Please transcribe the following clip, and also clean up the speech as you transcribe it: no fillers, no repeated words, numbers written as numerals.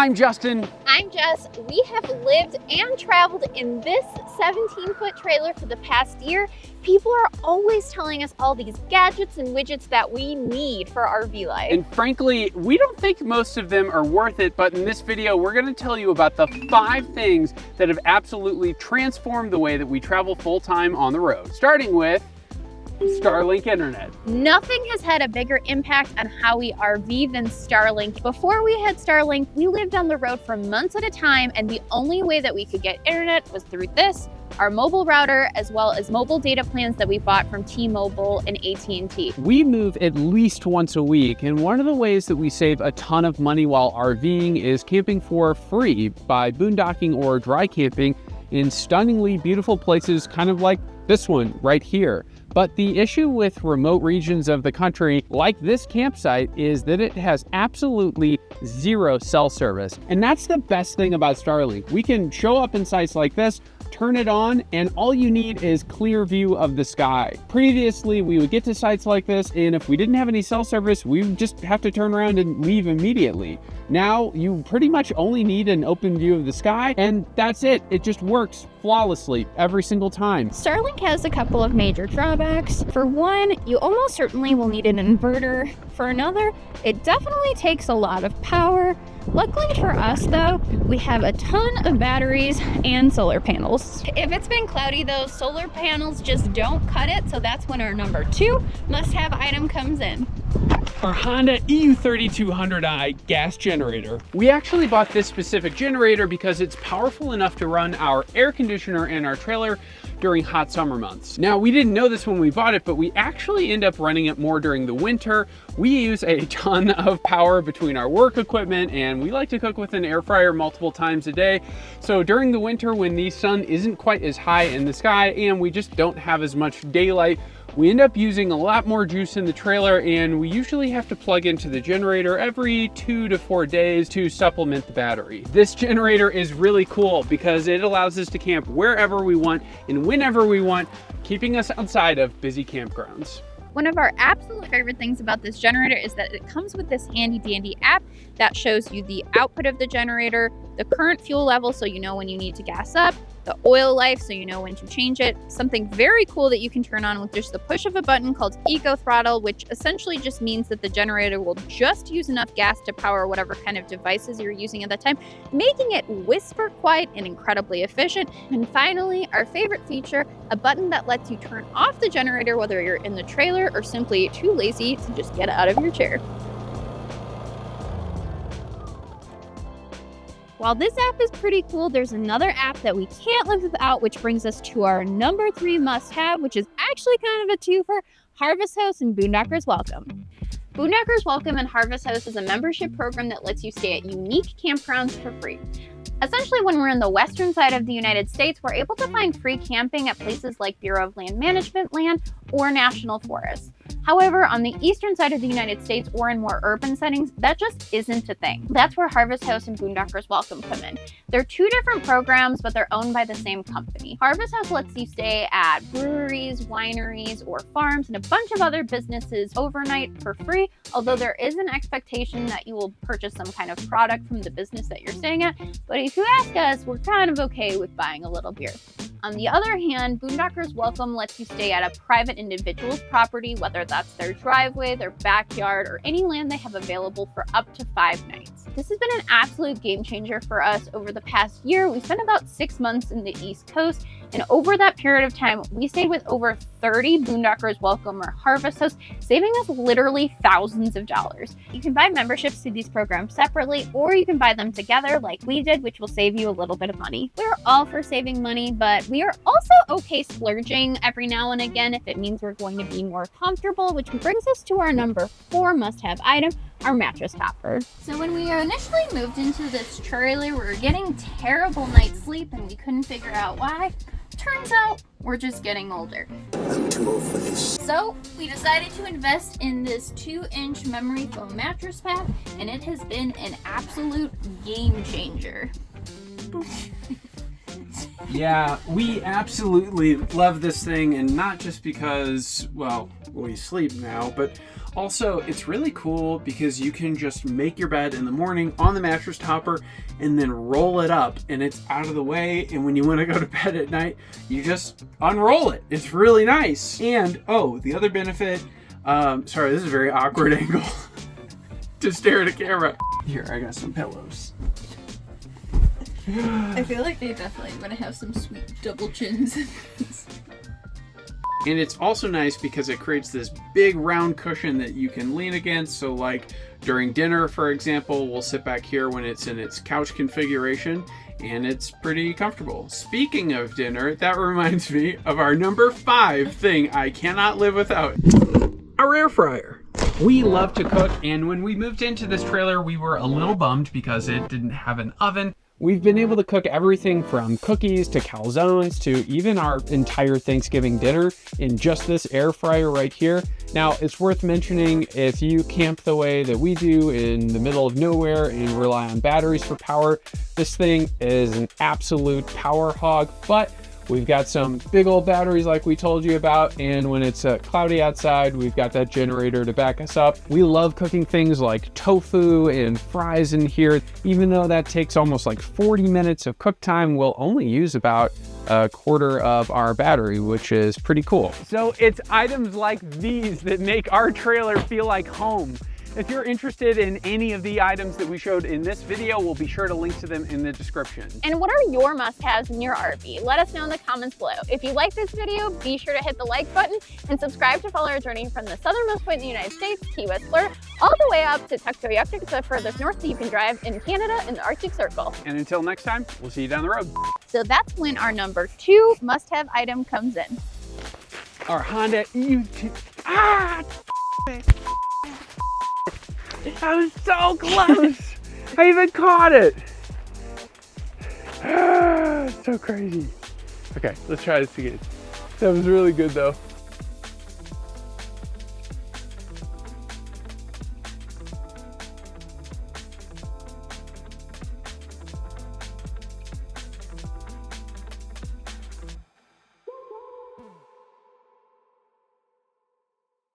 I'm Justin. I'm Jess. We have lived and traveled in this 17-foot trailer for the past year. People are always telling us all these gadgets and widgets that we need for RV life. And frankly, we don't think most of them are worth it, but in this video, we're gonna tell you about the 5 things that have absolutely transformed the way that we travel full-time on the road. Starting with Starlink internet. Nothing has had a bigger impact on how we RV than Starlink. Before we had Starlink, we lived on the road for months at a time, and the only way that we could get internet was through this, our mobile router, as well as mobile data plans that we bought from T-Mobile and AT&T. We move at least once a week, and one of the ways that we save a ton of money while RVing is camping for free by boondocking or dry camping in stunningly beautiful places, kind of like this one right here. But the issue with remote regions of the country, like this campsite, is that it has absolutely 0 cell service. And that's the best thing about Starlink. We can show up in sites like this, turn it on, and all you need is clear view of the sky. Previously, we would get to sites like this, and if we didn't have any cell service, we would just have to turn around and leave immediately. Now, you pretty much only need an open view of the sky, and that's it. It just works flawlessly every single time. Starlink has a couple of major drawbacks. For one, you almost certainly will need an inverter. For another, it definitely takes a lot of power. Luckily for us though, we have a ton of batteries and solar panels. If it's been cloudy though, solar panels just don't cut it, so that's when our number 2 must-have item comes in. Our Honda EU3200i gas generator. We actually bought this specific generator because it's powerful enough to run our air conditioner in our trailer during hot summer months. Now, we didn't know this when we bought it, but we actually end up running it more during the winter. We use a ton of power between our work equipment, and we like to cook with an air fryer multiple times a day. So during the winter, when the sun isn't quite as high in the sky and we just don't have as much daylight, we end up using a lot more juice in the trailer, and we usually have to plug into the generator every 2 to 4 days to supplement the battery. This generator is really cool because it allows us to camp wherever we want and whenever we want, keeping us outside of busy campgrounds. One of our absolute favorite things about this generator is that it comes with this handy dandy app that shows you the output of the generator, the current fuel level so you know when you need to gas up, the oil life so you know when to change it. Something very cool that you can turn on with just the push of a button called Eco Throttle, which essentially just means that the generator will just use enough gas to power whatever kind of devices you're using at that time, making it whisper quiet and incredibly efficient. And finally, our favorite feature, a button that lets you turn off the generator whether you're in the trailer or simply too lazy to just get out of your chair. While this app is pretty cool, there's another app that we can't live without, which brings us to our number 3 must-have, which is actually kind of a twofer: Harvest House and Boondockers Welcome. Boondockers Welcome and Harvest House is a membership program that lets you stay at unique campgrounds for free. Essentially, when we're in the western side of the United States, we're able to find free camping at places like Bureau of Land Management land or national forests. However, on the eastern side of the United States or in more urban settings, that just isn't a thing. That's where Harvest House and Boondockers Welcome come in. They're 2 different programs, but they're owned by the same company. Harvest House lets you stay at breweries, wineries, or farms, and a bunch of other businesses overnight for free, although there is an expectation that you will purchase some kind of product from the business that you're staying at. But if you ask us, we're kind of okay with buying a little beer. On the other hand, Boondockers Welcome lets you stay at a private individual's property, whether that's their driveway, their backyard, or any land they have available for up to 5 nights. This has been an absolute game changer for us over the past year. We spent about 6 months in the East Coast, and over that period of time, we stayed with over 30 Boondockers Welcome or Harvest House, saving us literally thousands of dollars. You can buy memberships to these programs separately, or you can buy them together like we did, which will save you a little bit of money. We're all for saving money, but we are also okay splurging every now and again if it means we're going to be more comfortable, which brings us to our number 4 must-have item, our mattress topper. So when we initially moved into this trailer, we were getting terrible night's sleep and we couldn't figure out why. Turns out we're just getting older. I'm too old for this. So we decided to invest in this 2-inch memory foam mattress pad, and it has been an absolute game changer. Yeah, we absolutely love this thing, and not just because, well, we sleep now, but Also, it's really cool because you can just make your bed in the morning on the mattress topper and then roll it up and it's out of the way. And when you want to go to bed at night, you just unroll it. It's really nice. And oh, the other benefit, sorry, this is a very awkward angle to stare at a camera. Here, I got some pillows. I feel like they definitely want to have some sweet double chins. And it's also nice because it creates this big round cushion that you can lean against. So like during dinner, for example, we'll sit back here when it's in its couch configuration and it's pretty comfortable. Speaking of dinner, that reminds me of our number 5 thing I cannot live without. Our air fryer. We love to cook, and when we moved into this trailer, we were a little bummed because it didn't have an oven. We've been able to cook everything from cookies to calzones to even our entire Thanksgiving dinner in just this air fryer right here. Now, it's worth mentioning, if you camp the way that we do in the middle of nowhere and rely on batteries for power, this thing is an absolute power hog, but we've got some big old batteries like we told you about, and when it's cloudy outside, we've got that generator to back us up. We love cooking things like tofu and fries in here. Even though that takes almost like 40 minutes of cook time, we'll only use about a quarter of our battery, which is pretty cool. So it's items like these that make our trailer feel like home. If you're interested in any of the items that we showed in this video, we'll be sure to link to them in the description. And what are your must-haves in your RV? Let us know in the comments below. If you like this video, be sure to hit the like button and subscribe to follow our journey from the southernmost point in the United States, Key West, Florida, all the way up to Tuktoyaktuk, the furthest north that you can drive in Canada in the Arctic Circle. And until next time, we'll see you down the road. So that's when our number 2 must-have item comes in. Our Honda EU2. Ah! I was so close. I even caught it. So crazy. Okay, let's try this again. That was really good though.